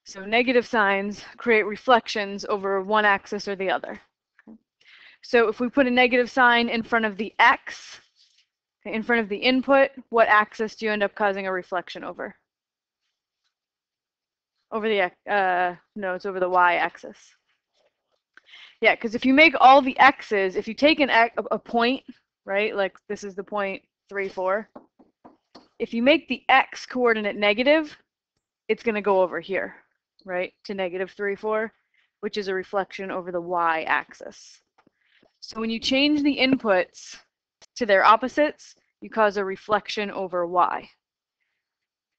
So negative signs create reflections over one axis or the other. So if we put a negative sign in front of the x, in front of the input, what axis do you end up causing a reflection over? Over the, no, it's over the y-axis. Yeah, because if you make all the x's, if you take a point, right, like this is the point 3, 4, if you make the x coordinate negative, it's going to go over here, right, to negative 3, 4, which is a reflection over the y-axis. So when you change the inputs to their opposites, you cause a reflection over y.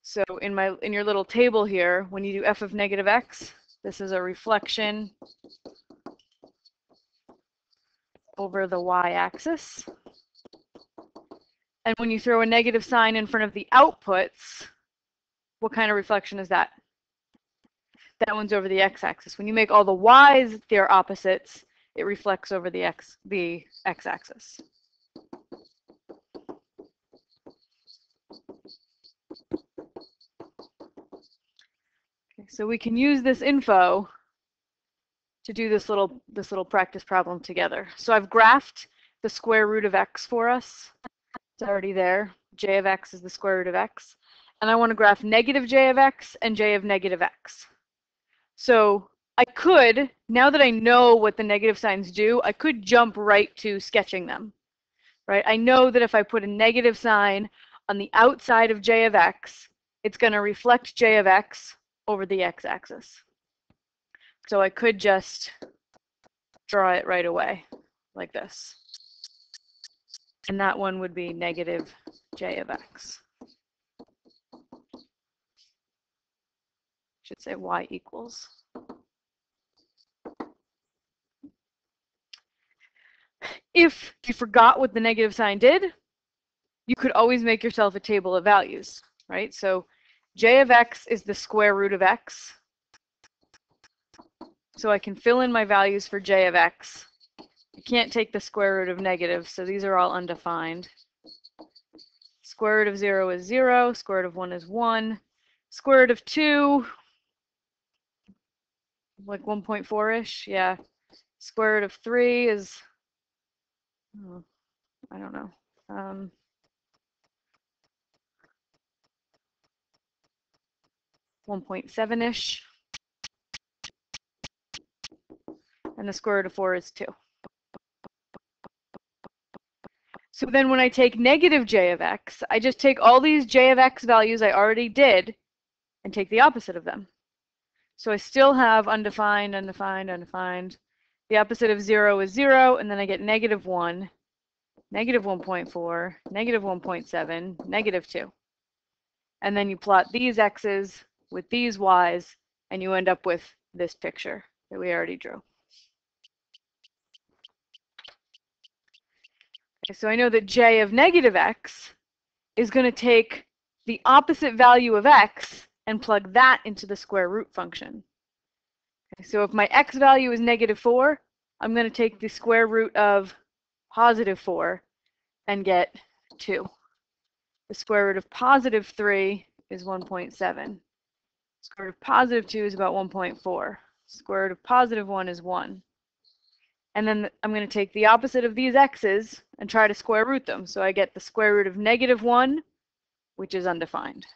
So in your little table here, when you do f of negative x, this is a reflection over the y-axis. And when you throw a negative sign in front of the outputs, what kind of reflection is that? That one's over the x-axis. When you make all the y's their opposites, it reflects over the x-axis. Okay, so we can use this info to do this little practice problem together. So I've graphed the square root of x for us. It's already there. J of x is the square root of x. And I want to graph negative j of x and j of negative x. So I could, now that I know what the negative signs do, I could jump right to sketching them. Right? I know that if I put a negative sign on the outside of j of x, it's going to reflect j of x over the x-axis. So I could just draw it right away, like this. And that one would be negative j of x. Should say y equals. If you forgot what the negative sign did, you could always make yourself a table of values, right? So j of x is the square root of x. So I can fill in my values for j of x. You can't take the square root of negative, so these are all undefined. Square root of 0 is 0, square root of 1 is 1. Square root of 2, like 1.4-ish, yeah. Square root of 3 is, oh, I don't know. 1.7-ish. And the square root of 4 is 2. So then when I take negative j of x, I just take all these j of x values I already did and take the opposite of them. So I still have undefined, undefined, undefined. The opposite of 0 is 0, and then I get negative 1, negative 1.4, negative 1.7, negative 2. And then you plot these x's with these y's, and you end up with this picture that we already drew. Okay, so I know that j of negative x is going to take the opposite value of x and plug that into the square root function. Okay, so if my x value is negative 4, I'm going to take the square root of positive 4 and get 2. The square root of positive 3 is 1.7. Square root of positive 2 is about 1.4. Square root of positive 1 is 1. And then I'm going to take the opposite of these x's and try to square root them. So I get the square root of negative 1, which is undefined.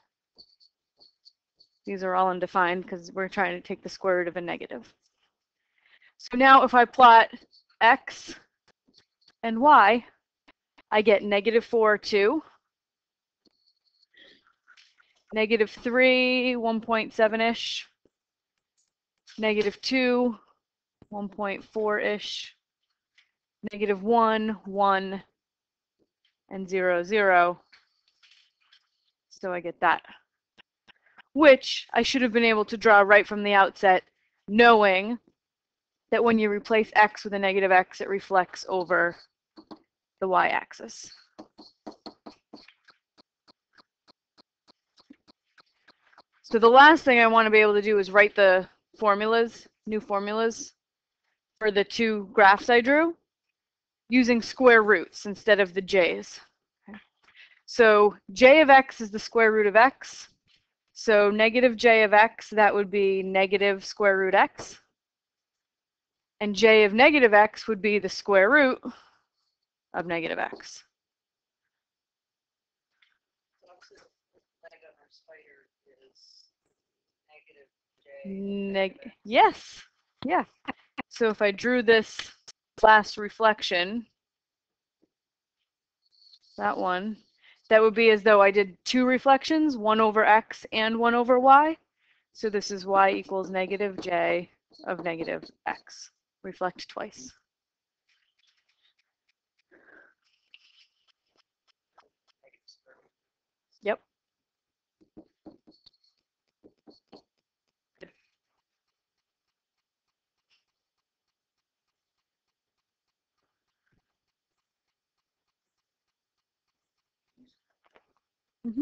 These are all undefined because we're trying to take the square root of a negative. So now if I plot x and y, I get negative 4, 2. Negative 3, 1.7-ish. Negative 2, 1.4-ish. Negative 1, 1, and 0, 0. So I get that, which I should have been able to draw right from the outset, knowing that when you replace x with a negative x, it reflects over the y-axis. So the last thing I want to be able to do is write the formulas, new formulas, for the two graphs I drew, using square roots instead of the j's. Okay. So j of x is the square root of x. So negative j of x, that would be negative square root x. And j of negative x would be the square root of negative x. Yes. Yeah. So if I drew this last reflection, that one, that would be as though I did two reflections, 1 over x and 1 over y. So this is y equals negative j of negative x. Reflect twice. Yep. Mm-hmm.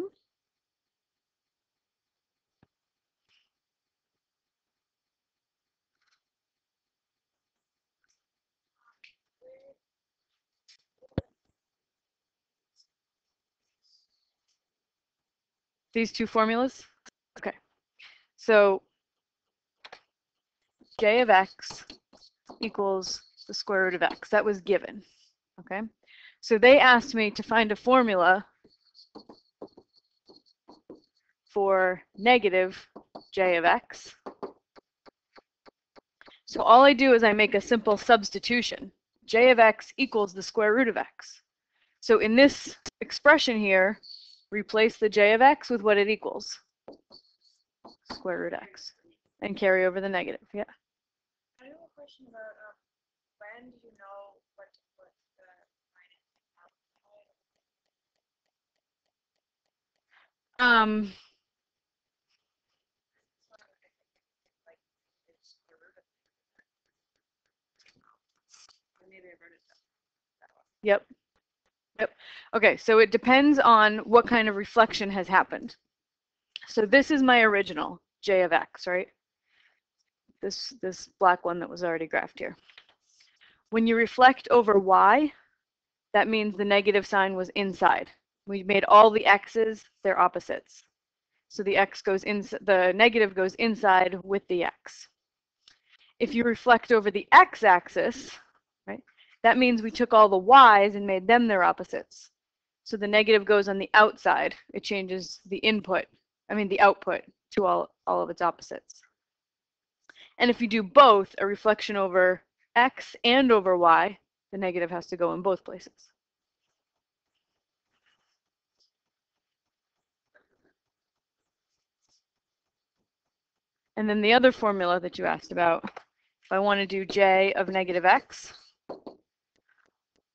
These two formulas? Okay. So j of x equals the square root of x. That was given. Okay. So they asked me to find a formula for negative j of x. So all I do is I make a simple substitution. J of x equals the square root of x. So in this expression here, replace the j of x with what it equals, square root x, and carry over the negative. Yeah. I have a question about when do you know what to put the minus outside? Like it's the root of or maybe I wrote it down that way. Yep. Yep. Okay, so it depends on what kind of reflection has happened. So this is my original j of x, right? This black one that was already graphed here. When you reflect over y, that means the negative sign was inside. We made all the x's their opposites. So the x goes in, the negative goes inside with the x. If you reflect over the x-axis, right, that means we took all the y's and made them their opposites. So the negative goes on the outside. It changes the input, the output to all of its opposites. And if you do both, a reflection over x and over y, the negative has to go in both places. And then the other formula that you asked about, if I want to do j of negative x,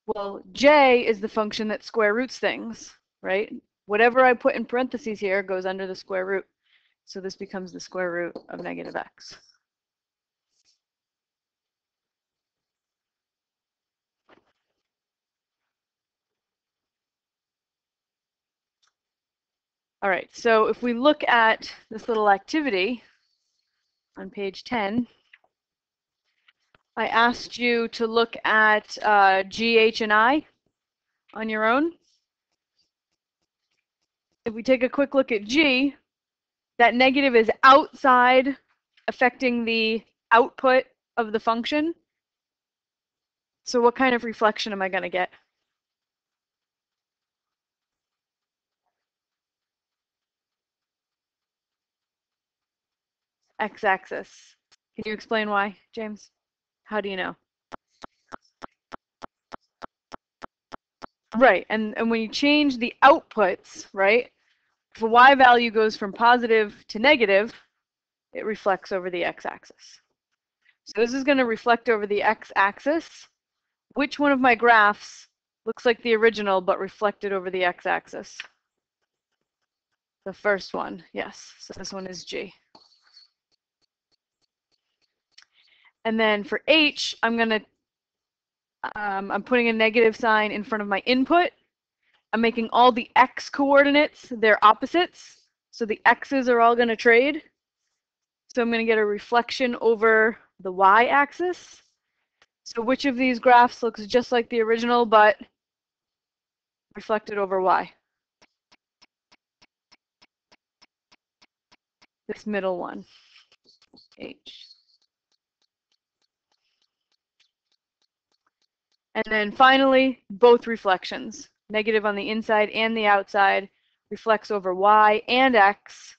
well, j is the function that square roots things, right? Whatever I put in parentheses here goes under the square root. So this becomes the square root of negative x. All right, so if we look at this little activity on page 10, I asked you to look at G, H, and I on your own. If we take a quick look at G, that negative is outside, affecting the output of the function. So what kind of reflection am I going to get? X-axis. Can you explain why, James? How do you know? Right, and when you change the outputs, right, if a y value goes from positive to negative, it reflects over the x-axis. So this is going to reflect over the x-axis. Which one of my graphs looks like the original but reflected over the x-axis? The first one, yes. So this one is G. And then for H, I'm putting a negative sign in front of my input. I'm making all the x coordinates their opposites. So the x's are all going to trade. So I'm going to get a reflection over the y-axis. So which of these graphs looks just like the original but reflected over y? this middle one, H. And then finally, both reflections, negative on the inside and the outside, reflects over y and x.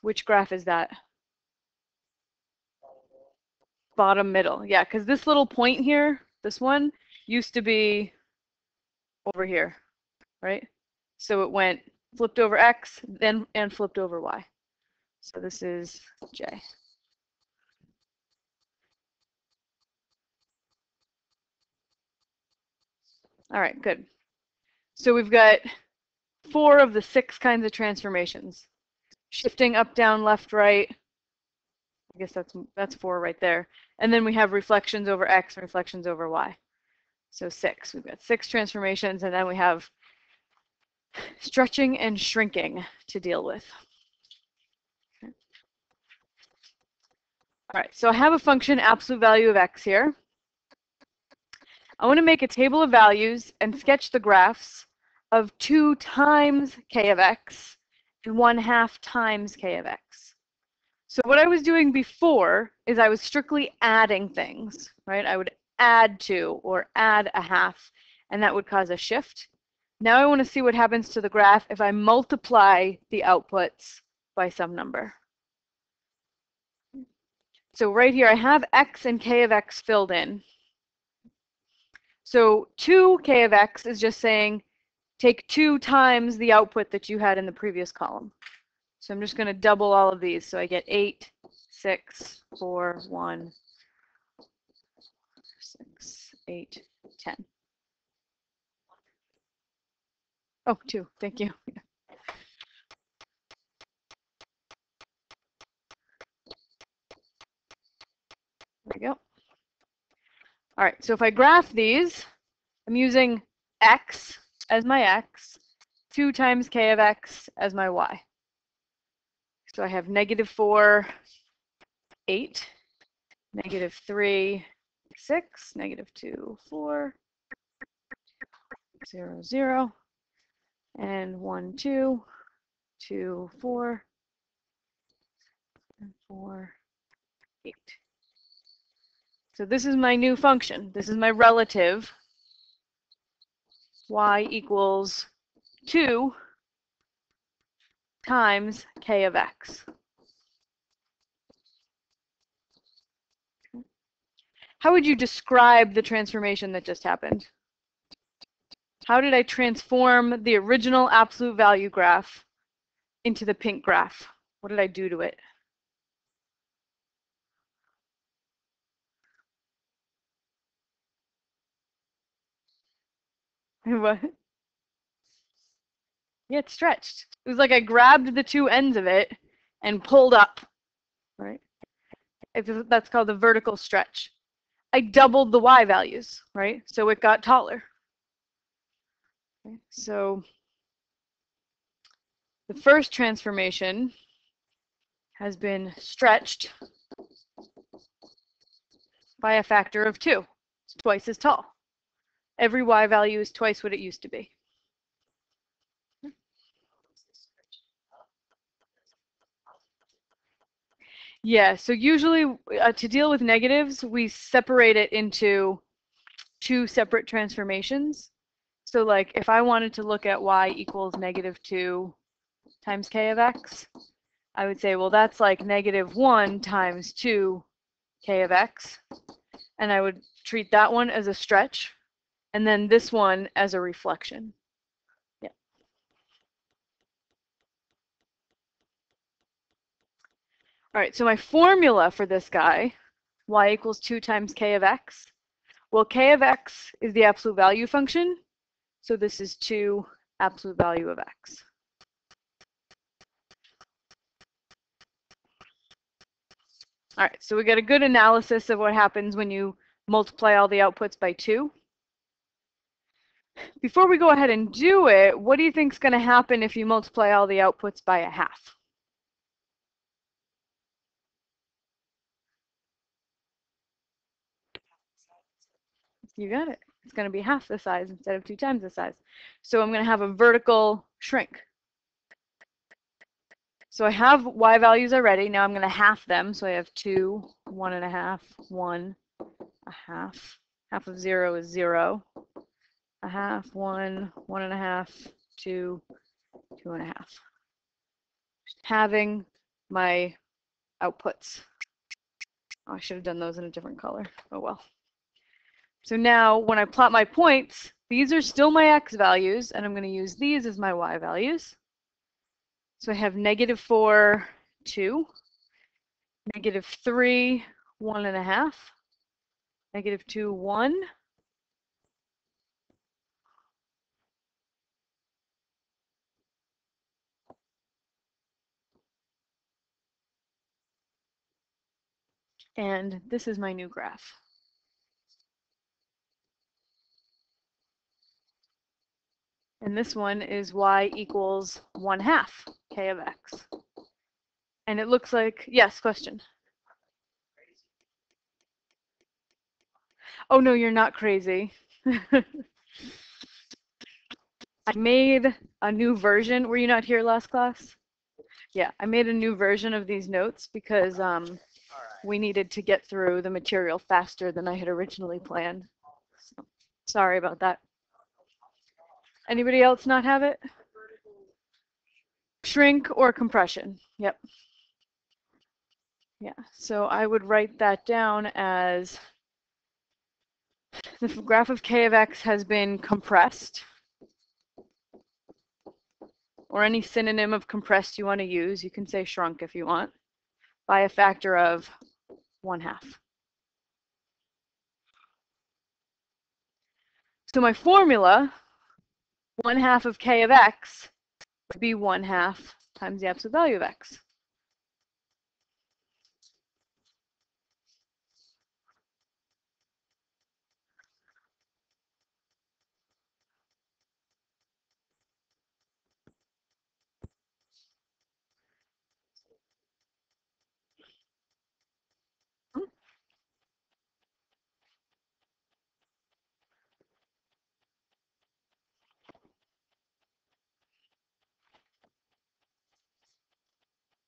Which graph is that? Bottom middle. Yeah, because this little point here, this one, used to be over here, right? So it went flipped over x, then and flipped over y. So this is J. All right, good. So we've got 4 of the 6 kinds of transformations. Shifting up, down, left, right. I guess that's 4 right there. And then we have reflections over x and reflections over y. So 6. We've got 6 transformations, and then we have stretching and shrinking to deal with. Okay. All right, so I have a function absolute value of x here. I want to make a table of values and sketch the graphs of 2 times k of x and 1/2 times k of x. So what I was doing before is I was strictly adding things, right? I would add 2 or add a half, and that would cause a shift. Now I want to see what happens to the graph if I multiply the outputs by some number. So right here, I have x and k of x filled in. So 2k of x is just saying take 2 times the output that you had in the previous column. So I'm just going to double all of these. So I get 8, 6, 4, 1, 6, 8, 10. Oh, 2. Thank you. There we go. All right, so if I graph these, I'm using x as my x, 2 times k of x as my y. So I have -4, 8, -3, 6, -2, 4, 0, 0, and 1, 2, 2, 4, and 4, 8. So this is my new function. This is my relative. Y equals 2 times k of x. How would you describe the transformation that just happened? How did I transform the original absolute value graph into the pink graph? What did I do to it? What? Yeah, it stretched. It was like I grabbed the 2 ends of it and pulled up, right? That's called the vertical stretch. I doubled the y values, right? So it got taller. Okay. So the first transformation has been stretched by a factor of 2. It's twice as tall. Every y value is twice what it used to be. Yeah, so usually to deal with negatives, we separate it into 2 separate transformations. So like if I wanted to look at y equals -2 times k of x, I would say, well, that's like -1 times 2 k of x. And I would treat that one as a stretch, and then this one as a reflection. Yeah. All right, so my formula for this guy, y equals 2 times k of x. Well, k of x is the absolute value function, so this is 2 absolute value of x. All right, so we get a good analysis of what happens when you multiply all the outputs by 2. Before we go ahead and do it, what do you think is going to happen if you multiply all the outputs by a half? You got it. It's going to be half the size instead of 2 times the size. So I'm going to have a vertical shrink. So I have y values already. Now I'm going to half them. So I have 2, 1.5, 1, a half. Half of 0 is 0. A half, 1, 1.5, 2, 2.5. Having my outputs. Oh, I should have done those in a different color. Oh well. So now when I plot my points, these are still my x values, and I'm going to use these as my y values. So I have -4, 2, -3, 1.5, -2, 1, and this is my new graph. And this one is y equals 1/2 k of x. And it looks like, yes, question. Oh no, you're not crazy. I made a new version. Were you not here last class? Yeah, I made a new version of these notes because we needed to get through the material faster than I had originally planned. So, sorry about that. Anybody else not have it? Shrink or compression. Yep. Yeah, so I would write that down as the graph of k of x has been compressed, or any synonym of compressed you want to use. You can say shrunk if you want, by a factor of 1/2. So my formula, 1/2 of k of x, would be 1/2 times the absolute value of x.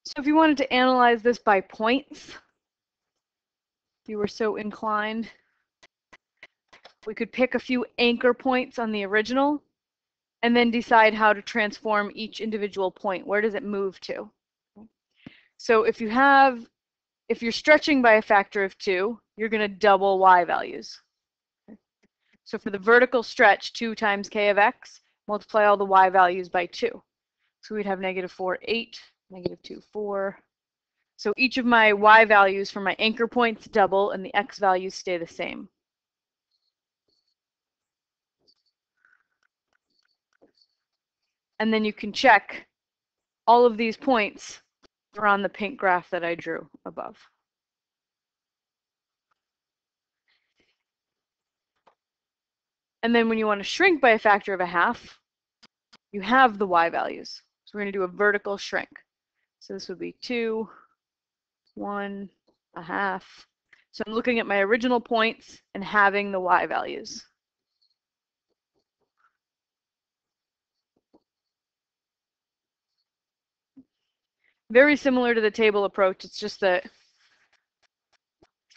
So if you wanted to analyze this by points, if you were so inclined, we could pick a few anchor points on the original and then decide how to transform each individual point. Where does it move to? So if you're stretching by a factor of 2, you're going to double y values. So for the vertical stretch, 2 times k of x, multiply all the y values by 2. So we'd have -4, 8, -2, 4. So each of my y values for my anchor points double, and the x values stay the same. And then you can check all of these points are on the pink graph that I drew above. And then when you want to shrink by a factor of 1/2, you have the y values. So we're going to do a vertical shrink. So this would be 2, 1, 1/2. So I'm looking at my original points and having the y values. Very similar to the table approach. It's just that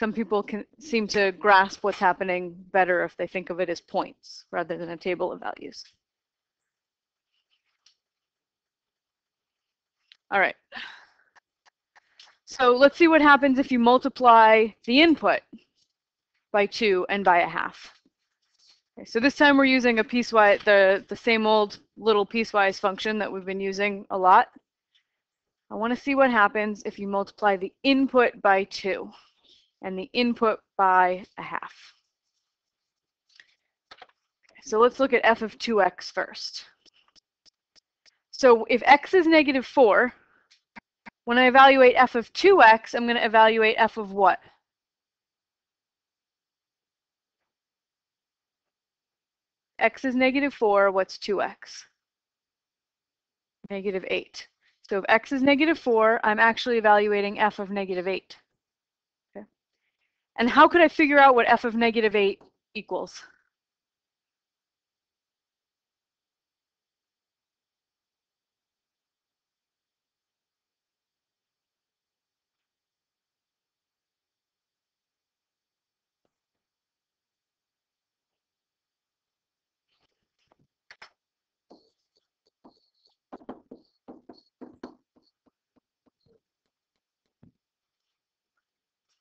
some people can seem to grasp what's happening better if they think of it as points rather than a table of values. All right. So let's see what happens if you multiply the input by 2 and by 1/2. Okay, so this time we're using a piecewise, the same old little piecewise function that we've been using a lot. I want to see what happens if you multiply the input by 2 and the input by 1/2. So let's look at f of 2x first. So if x is -4, when I evaluate f of 2x, I'm going to evaluate f of what? X is -4, what's 2x? -8. So if x is -4, I'm actually evaluating f of -8. Okay. And how could I figure out what f of -8 equals?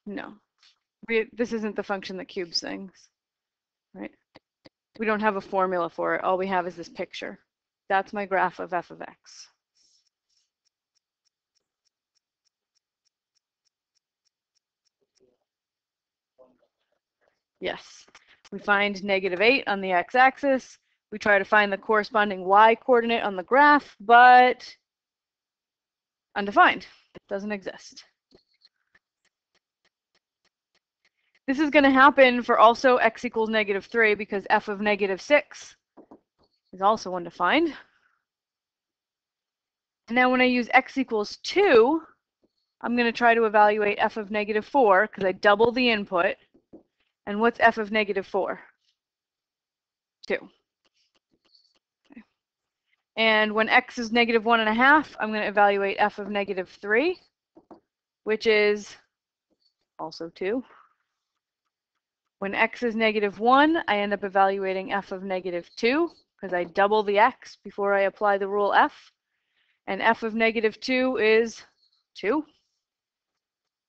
No. This isn't the function that cubes things, right? We don't have a formula for it. All we have is this picture. That's my graph of f of x. Yes. We find -8 on the x-axis. We try to find the corresponding y-coordinate on the graph, but undefined. It doesn't exist. This is going to happen for also x equals -3 because f of -6 is also undefined. And now when I use x equals 2, I'm going to try to evaluate f of -4 because I double the input. And what's f of -4? 2. Okay. And when x is -1.5, I'm going to evaluate f of -3, which is also 2. When x is -1, I end up evaluating f of -2 because I double the x before I apply the rule f. And f of -2 is 2.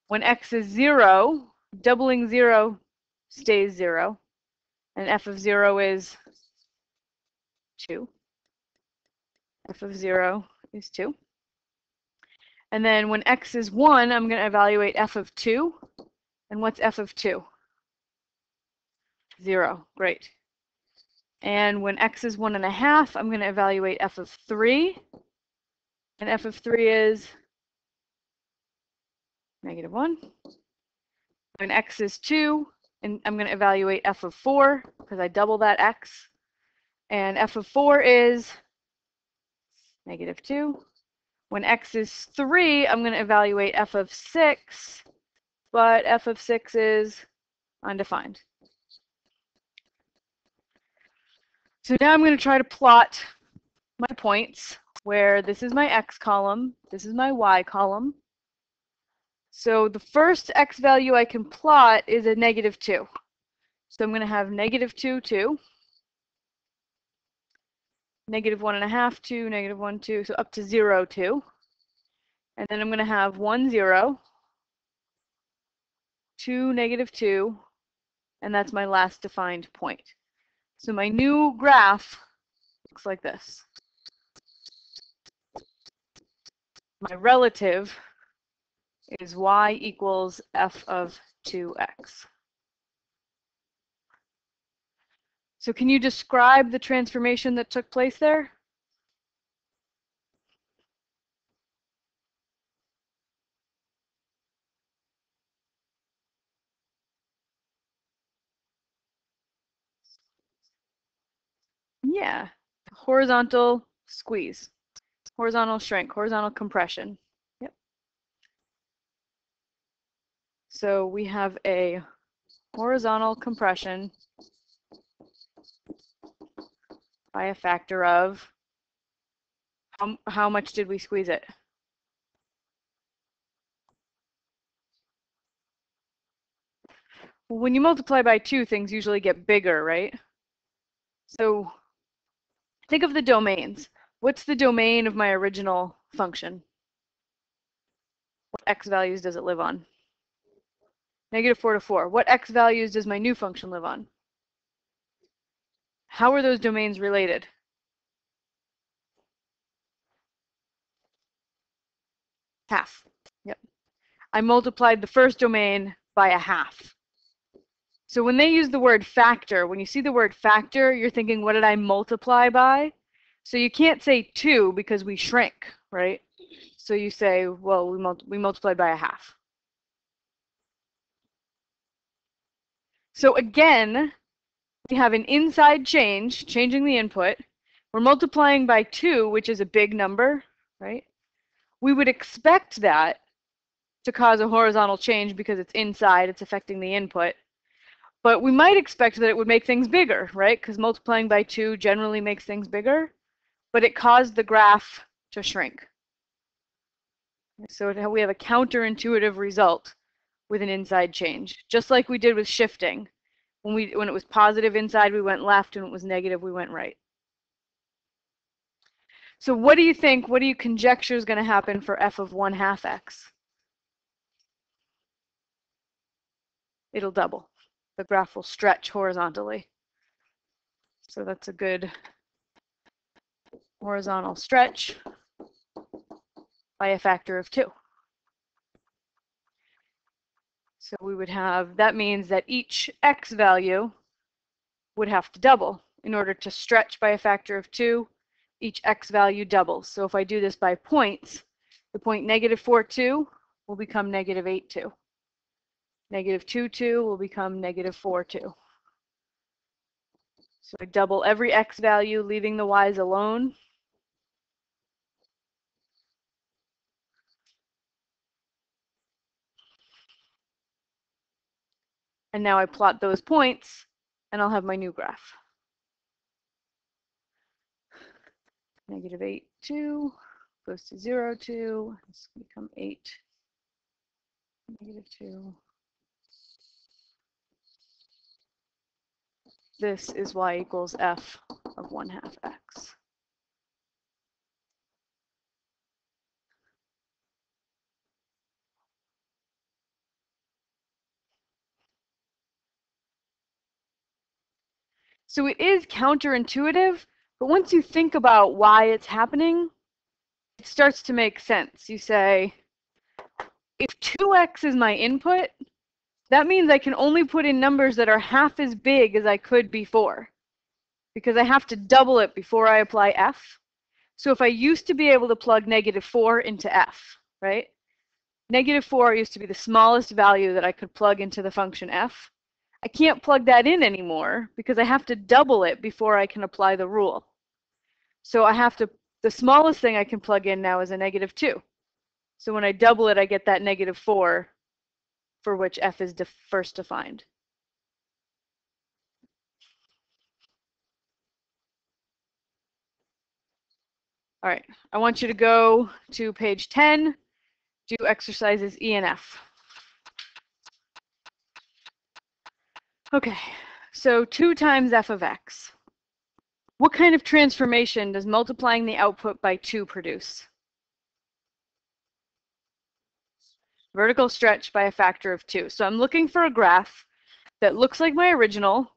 When x is 0, doubling 0 stays 0. And f of 0 is 2. F of 0 is 2. And then when x is 1, I'm going to evaluate f of 2. And what's f of 2? 0. Great. And when x is 1.5, I'm going to evaluate f of 3. And f of 3 is -1. When x is 2, and I'm going to evaluate f of 4 because I double that x. And f of 4 is -2. When x is 3, I'm going to evaluate f of 6, but f of 6 is undefined. So now I'm going to try to plot my points where this is my x column, this is my y column. So the first x value I can plot is a -2. So I'm going to have -2, 2, -1.5, 2, -1, 2, so up to 0, 2. And then I'm going to have 1, 0, 2, -2, and that's my last defined point. So my new graph looks like this. My relative is y equals f of 2x. So can you describe the transformation that took place there? Yeah, horizontal squeeze, horizontal shrink, horizontal compression. Yep. So we have a horizontal compression by a factor of, how much did we squeeze it? Well, when you multiply by 2, things usually get bigger, right? So think of the domains. What's the domain of my original function? What x values does it live on? -4 to 4. What x values does my new function live on? How are those domains related? Half. Yep. I multiplied the first domain by a half. So when they use the word factor, when you see the word factor, you're thinking, what did I multiply by? So you can't say 2 because we shrink, right? So you say, well, we multiplied by a half. So again, we have an inside change, changing the input. We're multiplying by 2, which is a big number, right? We would expect that to cause a horizontal change because it's inside, it's affecting the input. But we might expect that it would make things bigger, right? Because multiplying by 2 generally makes things bigger. But it caused the graph to shrink. So we have a counterintuitive result with an inside change, just like we did with shifting. When it was positive inside, we went left, and when it was negative, we went right. So what do you think, what do you conjecture is going to happen for f of 1/2 x? it'll double. The graph will stretch horizontally. So that's a good horizontal stretch by a factor of 2. So we would have, that means that each x value would have to double. In order to stretch by a factor of 2, each x value doubles. So if I do this by points, the point -4,2 will become -8,2. -2,2 will become -4,2. So I double every x value, leaving the y's alone. And now I plot those points, and I'll have my new graph. -8,2 goes to 0, 2. This will become 8, -2. This is y equals f of 1/2 x. So it is counterintuitive, but once you think about why it's happening, it starts to make sense. You say, if 2x is my input, that means I can only put in numbers that are half as big as I could before, because I have to double it before I apply f. So if I used to be able to plug -4 into f, right? -4 used to be the smallest value that I could plug into the function f. I can't plug that in anymore because I have to double it before I can apply the rule. So I have to, the smallest thing I can plug in now is a -2. So when I double it, I get that -4 for which f is first defined. All right, I want you to go to page 10, do exercises E and F. Okay, so 2 times f of x. What kind of transformation does multiplying the output by 2 produce? Vertical stretch by a factor of 2. So I'm looking for a graph that looks like my original,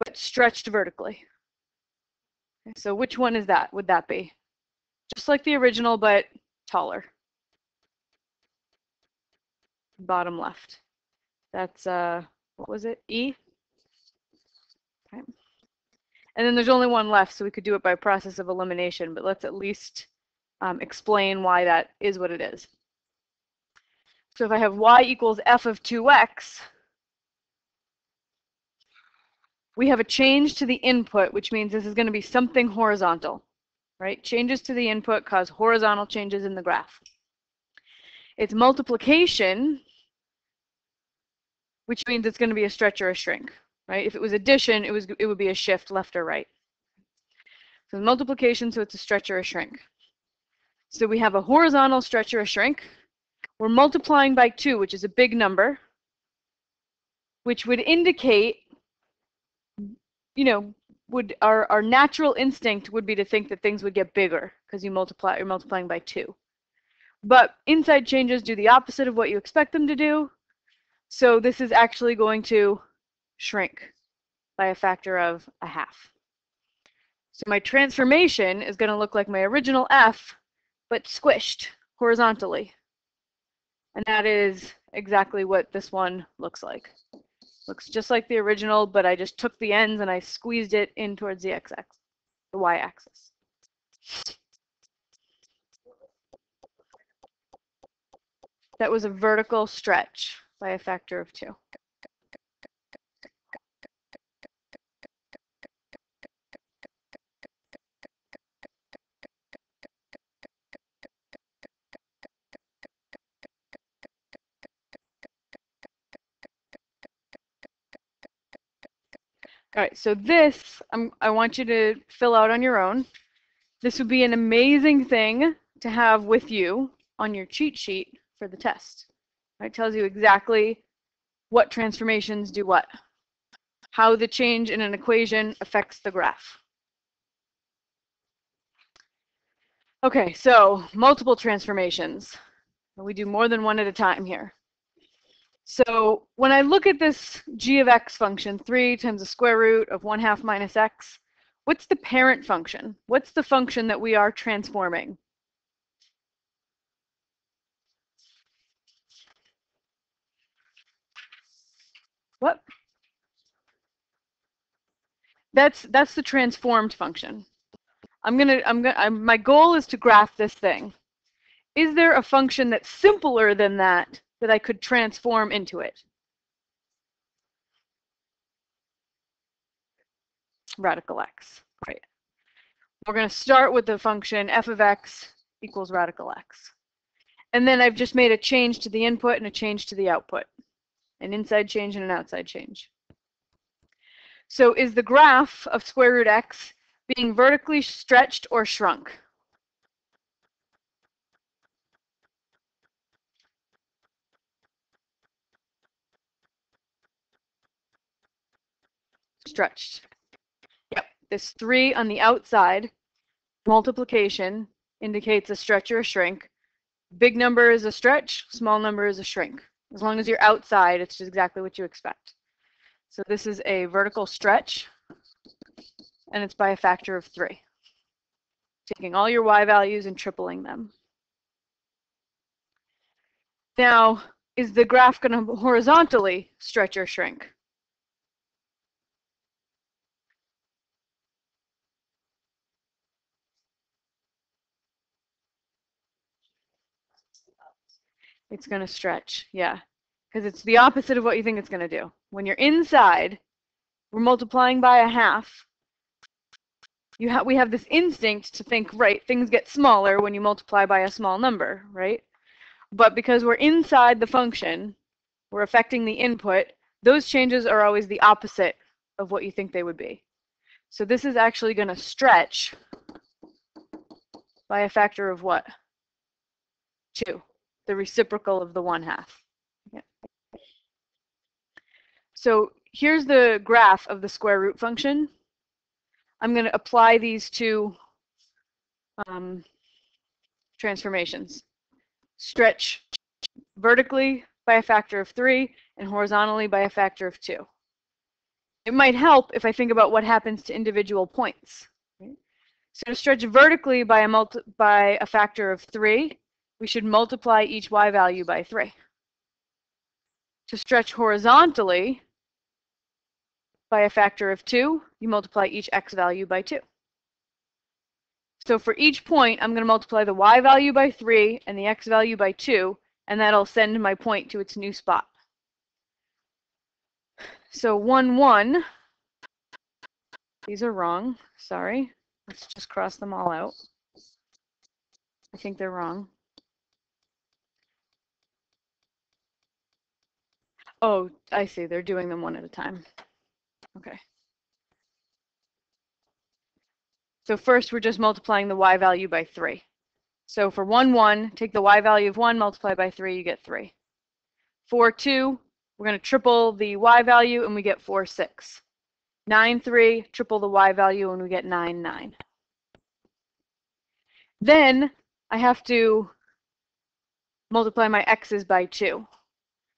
but stretched vertically. Okay, so which one is that? Would that be? Just like the original, but taller. Bottom left. That's, what was it? E? Okay. And then there's only one left, so we could do it by process of elimination, but let's at least explain why that is what it is. So if I have y equals f of 2x, we have a change to the input, which means this is going to be something horizontal, right? Changes to the input cause horizontal changes in the graph. It's multiplication, which means it's going to be a stretch or a shrink, right? If it was addition, it would be a shift left or right. So multiplication, so it's a stretch or a shrink. So we have a horizontal stretch or a shrink. We're multiplying by 2, which is a big number, which would indicate, you know, our natural instinct would be to think that things would get bigger because you're multiplying by 2. But inside changes do the opposite of what you expect them to do. So this is actually going to shrink by a factor of 1/2. So my transformation is going to look like my original f, but squished horizontally. And that is exactly what this one looks like. Looks just like the original, but I just took the ends and I squeezed it in towards the x-axis, the y-axis. That was a vertical stretch by a factor of 2. All right, so this, I want you to fill out on your own. This would be an amazing thing to have with you on your cheat sheet for the test. It tells you exactly what transformations do what, how the change in an equation affects the graph. Okay, so multiple transformations. We do more than one at a time here. So when I look at this g of x function, 3 times the square root of 1/2 minus x, what's the parent function? What's the function that we are transforming? What? That's the transformed function. My goal is to graph this thing. Is there a function that's simpler than that that I could transform into it? Radical x, right? We're going to start with the function f of x equals radical x. And then I've just made a change to the input and a change to the output, an inside change and an outside change. So is the graph of square root x being vertically stretched or shrunk? Stretched. Yep, this 3 on the outside, multiplication, indicates a stretch or a shrink. Big number is a stretch, small number is a shrink. As long as you're outside, it's just exactly what you expect. So this is a vertical stretch, and it's by a factor of 3. Taking all your y values and tripling them. Now, is the graph going to horizontally stretch or shrink? It's going to stretch, yeah, because it's the opposite of what you think it's going to do. When you're inside, we're multiplying by a half. We have this instinct to think, right, things get smaller when you multiply by a small number, right? But because we're inside the function, we're affecting the input, those changes are always the opposite of what you think they would be. So this is actually going to stretch by a factor of what? 2, the reciprocal of the 1/2. Yeah. So here's the graph of the square root function. I'm going to apply these two transformations. Stretch vertically by a factor of 3 and horizontally by a factor of 2. It might help if I think about what happens to individual points. So to stretch vertically by a factor of 3, we should multiply each y value by 3. To stretch horizontally by a factor of 2, you multiply each x value by 2. So for each point, I'm going to multiply the y value by 3 and the x value by 2, and that'll send my point to its new spot. So 1, 1. These are wrong. Sorry. Let's just cross them all out. I think they're wrong. Oh, I see. They're doing them one at a time. Okay. So first, we're just multiplying the y value by 3. So for 1, 1, take the y value of 1, multiply by 3, you get 3. 4, 2, we're going to triple the y value, and we get 4, 6. 9, 3, triple the y value, and we get 9, 9. Then I have to multiply my x's by 2.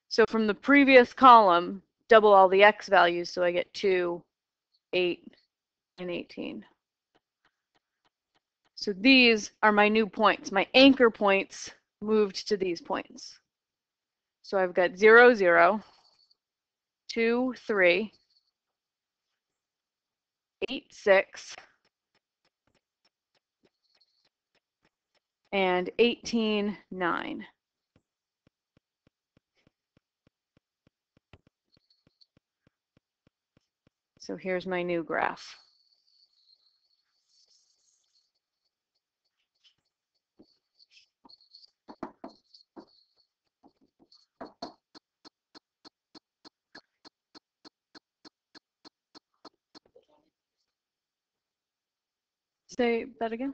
So from the previous column, double all the x values, so I get 2, 8, and 18. So these are my new points. My anchor points moved to these points. So I've got 0, 0, 2, 3, 8, 6, and 18, 9. So here's my new graph. Say that again.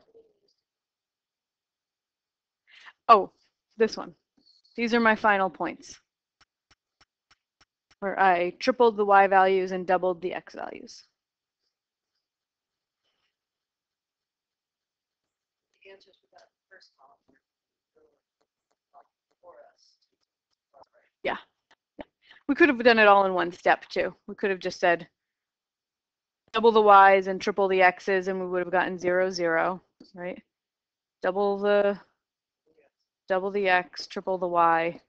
Oh, this one. These are my final points, where I tripled the y values and doubled the x values. The answers for that first column for us. Yeah. We could have done it all in one step too. We could have just said double the y's and triple the x's, and we would have gotten 0, 0, right? Double the x, triple the y,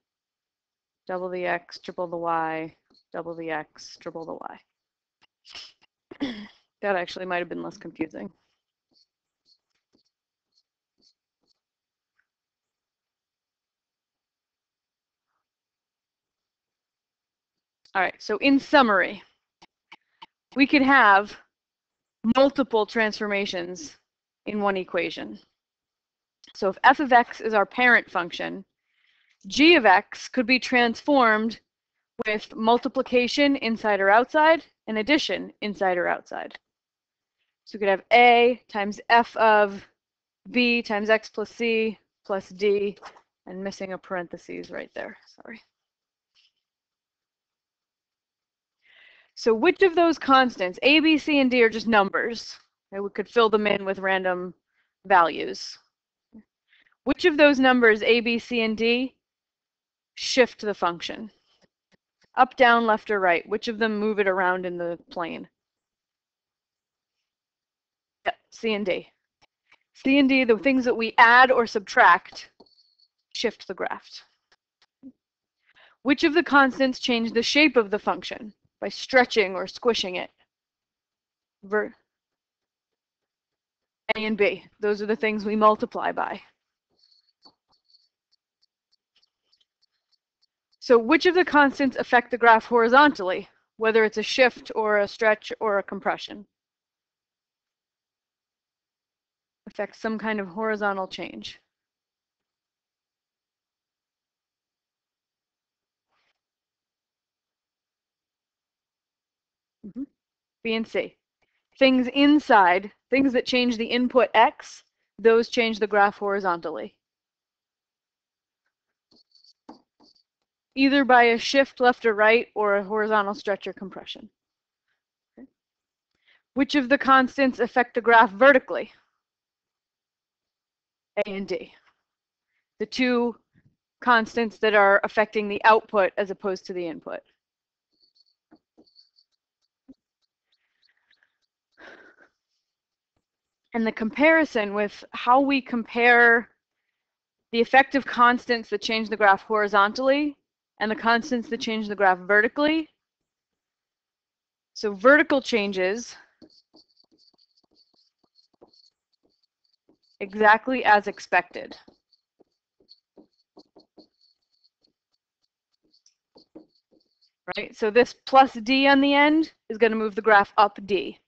double the x, triple the y, double the x, triple the y. That actually might have been less confusing. All right, so in summary, we could have multiple transformations in one equation. So if f of x is our parent function, g of x could be transformed with multiplication inside or outside and addition inside or outside. So we could have a times f of b times x plus c plus d, and missing a parentheses right there, sorry. So which of those constants, a, b, c, and d, are just numbers? Okay, we could fill them in with random values. Which of those numbers, a, b, c, and d, shift the function? Up, down, left, or right? Which of them move it around in the plane? Yep, C and D. C and D, the things that we add or subtract, shift the graph. Which of the constants change the shape of the function by stretching or squishing it? A and B. Those are the things we multiply by. So which of the constants affect the graph horizontally, whether it's a shift or a stretch or a compression? Affects some kind of horizontal change. B and C. Things inside, things that change the input x, those change the graph horizontally. Either by a shift left or right or a horizontal stretch or compression. Okay. Which of the constants affect the graph vertically? A and D. The two constants that are affecting the output as opposed to the input. And the comparison with how we compare the effective constants that change the graph horizontally and the constants that change the graph vertically. So vertical changes exactly as expected. Right? So this plus D on the end is going to move the graph up D.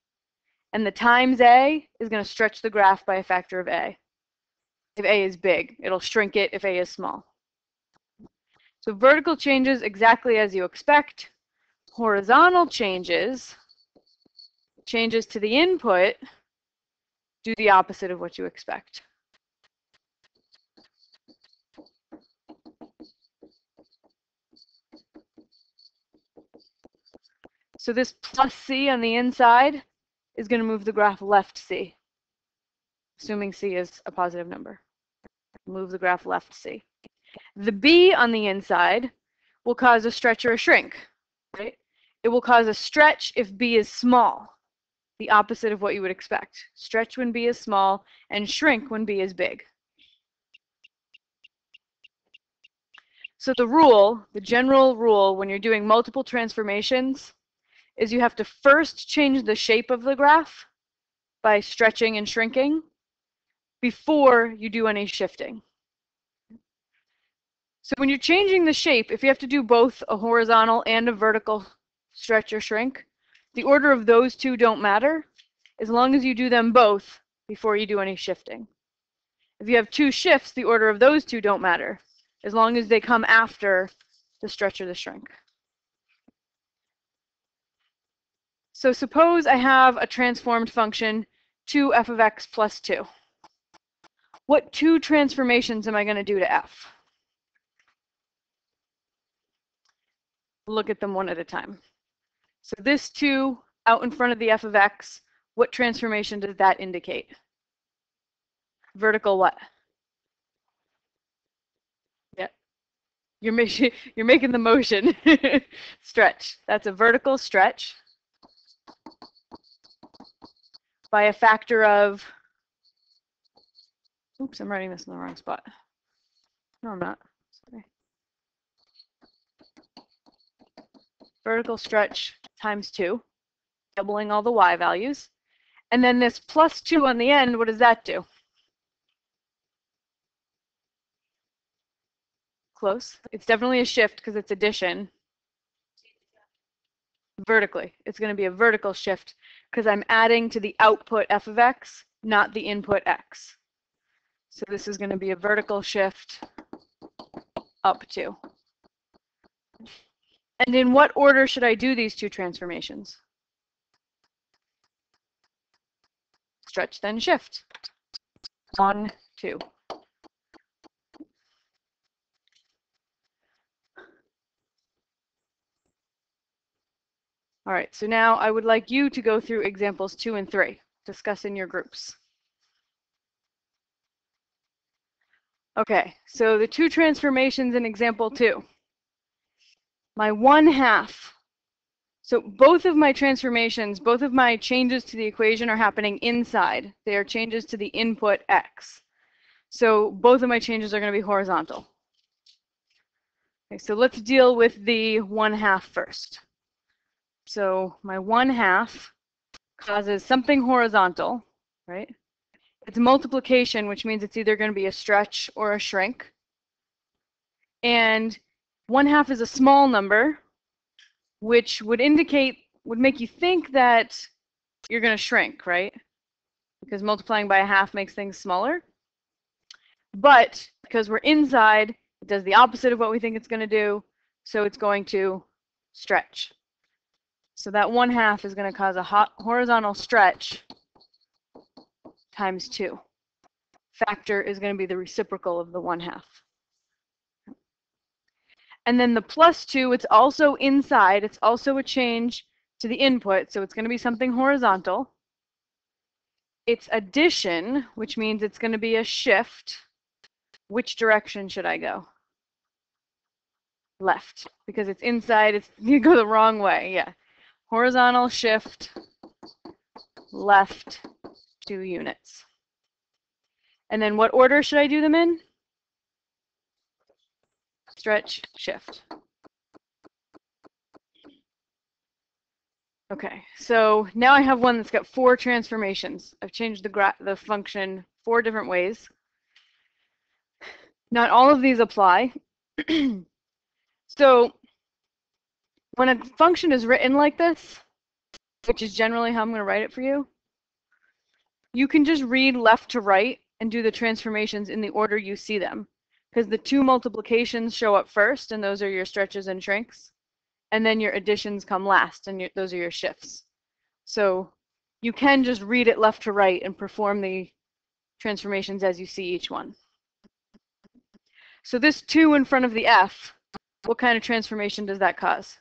And the times A is going to stretch the graph by a factor of A. If A is big, it'll shrink it if A is small. So vertical changes exactly as you expect. Horizontal changes, changes to the input, do the opposite of what you expect. So this plus C on the inside is going to move the graph left C, assuming C is a positive number. Move the graph left C. The B on the inside will cause a stretch or a shrink, right? It will cause a stretch if B is small, the opposite of what you would expect. Stretch when B is small and shrink when B is big. So the rule, the general rule when you're doing multiple transformations is you have to first change the shape of the graph by stretching and shrinking before you do any shifting. So when you're changing the shape, if you have to do both a horizontal and a vertical stretch or shrink, the order of those two don't matter as long as you do them both before you do any shifting. If you have two shifts, the order of those two don't matter as long as they come after the stretch or the shrink. So suppose I have a transformed function 2f of x plus 2. What two transformations am I going to do to f? Look at them one at a time. So this 2 out in front of the f of x, what transformation does that indicate? Vertical what? Yeah. You're making the motion. Stretch. That's a vertical stretch by a factor of, oops, I'm writing this in the wrong spot. No, I'm not. Sorry. Vertical stretch times 2, doubling all the y values. And then this plus 2 on the end, what does that do? Close. It's definitely a shift because it's addition. Vertically. It's going to be a vertical shift because I'm adding to the output f of x, not the input x. So this is going to be a vertical shift up 2. And in what order should I do these two transformations? Stretch, then shift. 1, 2. All right, so now I would like you to go through examples 2 and 3, discuss in your groups. Okay, so the two transformations in example 2. My 1/2. So both of my transformations, both of my changes to the equation are happening inside. They are changes to the input x. So both of my changes are going to be horizontal. Okay, so let's deal with the 1/2 first. So my 1/2 causes something horizontal, right? It's multiplication, which means it's either going to be a stretch or a shrink. And 1/2 is a small number, which would make you think that you're going to shrink, right? Because multiplying by a half makes things smaller. But because we're inside, it does the opposite of what we think it's going to do. So it's going to stretch. So that 1/2 is going to cause a horizontal stretch times 2. Factor is going to be the reciprocal of the 1/2. And then the plus 2, it's also inside. It's also a change to the input. So it's going to be something horizontal. It's addition, which means it's going to be a shift. Which direction should I go? Left, because it's inside. You go the wrong way. Yeah. Horizontal shift left 2 units. And then what order should I do them in? Stretch, shift. Okay, so now I have one that's got 4 transformations. I've changed the function 4 different ways. Not all of these apply. So when a function is written like this, which is generally how I'm going to write it for you, you can just read left to right and do the transformations in the order you see them. Because the 2 multiplications show up first, and those are your stretches and shrinks. And then your additions come last, and those are your shifts. So you can just read it left to right and perform the transformations as you see each one. So this 2 in front of the f, what kind of transformation does that cause?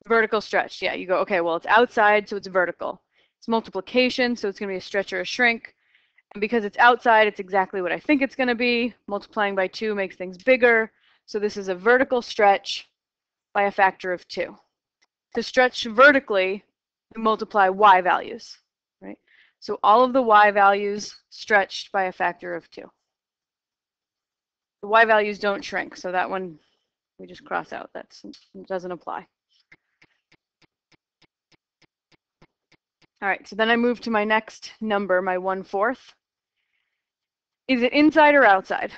Vertical stretch. Yeah, you go, okay, well, it's outside, so it's vertical. It's multiplication, so it's going to be a stretch or a shrink. And because it's outside, it's exactly what I think it's going to be. Multiplying by 2 makes things bigger. So this is a vertical stretch by a factor of 2. To stretch vertically, we multiply y values, right? So all of the y values stretched by a factor of 2. The y values don't shrink, so that one we just cross out. That doesn't apply. All right, so then I move to my next number, my 1/4. Is it inside or outside?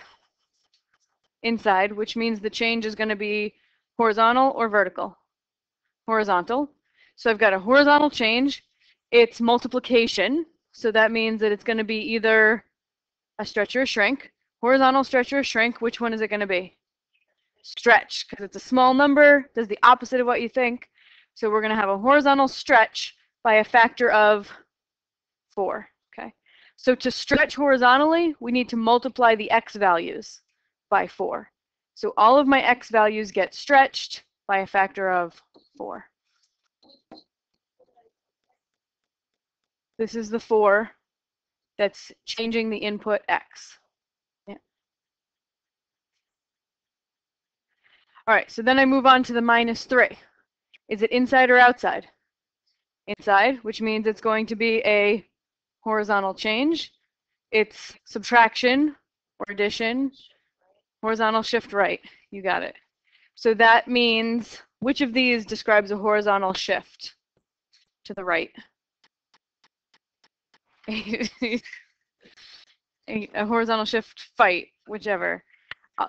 Inside, which means the change is going to be horizontal or vertical? Horizontal. So I've got a horizontal change. It's multiplication, so that means that it's going to be either a stretch or a shrink. Horizontal stretch or a shrink, which one is it going to be? Stretch, because it's a small number, does the opposite of what you think. So we're going to have a horizontal stretch by a factor of 4. Okay. So to stretch horizontally, we need to multiply the x values by 4. So all of my x values get stretched by a factor of 4. This is the 4 that's changing the input x. Yeah. All right, so then I move on to the -3. Is it inside or outside? Inside, which means it's going to be a horizontal change. It's subtraction or addition, horizontal shift right. You got it. So that means, which of these describes a horizontal shift to the right? A horizontal shift fight, whichever.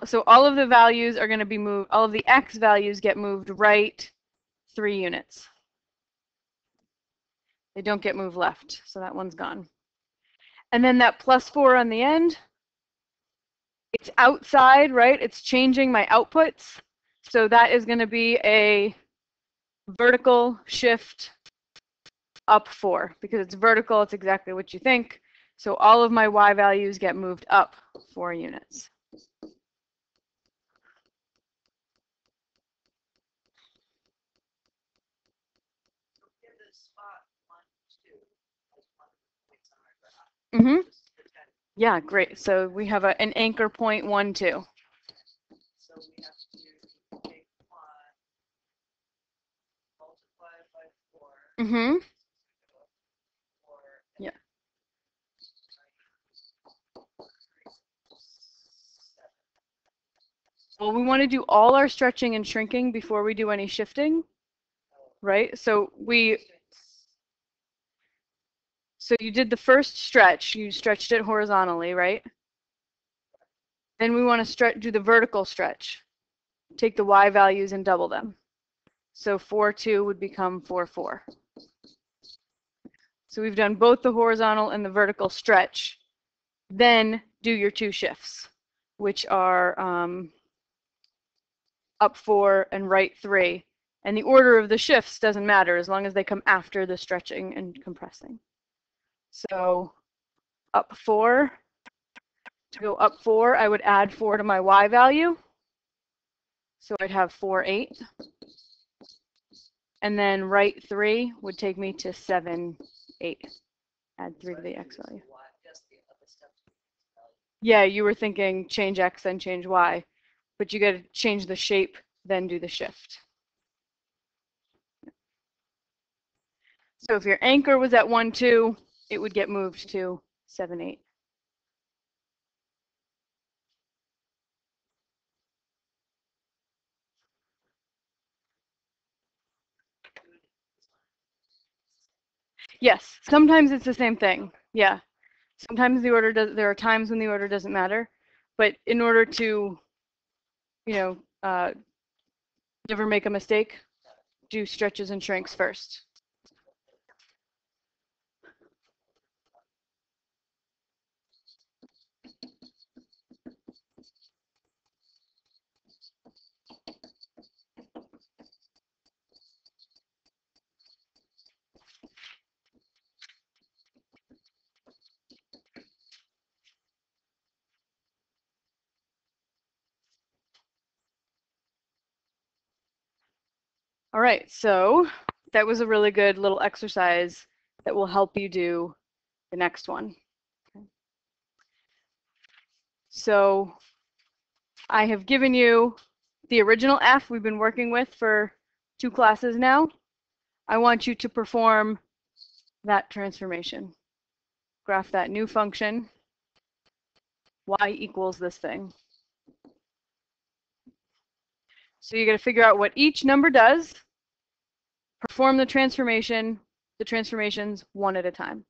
So all of the values are going to be moved, all of the x values get moved right 3 units. They don't get moved left, so that one's gone. And then that +4 on the end, it's outside, right? It's changing my outputs. So that is going to be a vertical shift up 4. Because it's vertical, it's exactly what you think. So all of my y values get moved up 4 units. Mm-hmm. Yeah, great. So we have an anchor point 1, 2. So we have to take 1, multiply it by 4. Mm-hmm. 4. Yeah. Well, we want to do all our stretching and shrinking before we do any shifting, right? So you did the first stretch. You stretched it horizontally, right? Then we want to do the vertical stretch. Take the y values and double them. So 4, 2 would become 4, 4. So we've done both the horizontal and the vertical stretch. Then do your 2 shifts, which are up 4 and right 3. And the order of the shifts doesn't matter as long as they come after the stretching and compressing. So up 4, to go up 4, I would add 4 to my y value. So I'd have 4, 8. And then right 3 would take me to 7, 8. Add 3 to the x value. Yeah, you were thinking change x, then change y. But you got to change the shape, then do the shift. So if your anchor was at 1, 2, it would get moved to 7, 8. Yes, sometimes it's the same thing. Yeah. Sometimes the order does, there are times when the order doesn't matter, but in order to, never make a mistake, do stretches and shrinks first. All right, so that was a really good little exercise that will help you do the next one. Okay. So I have given you the original F we've been working with for 2 classes now. I want you to perform that transformation. Graph that new function, y equals this thing. So you got to figure out what each number does, perform the transformations one at a time.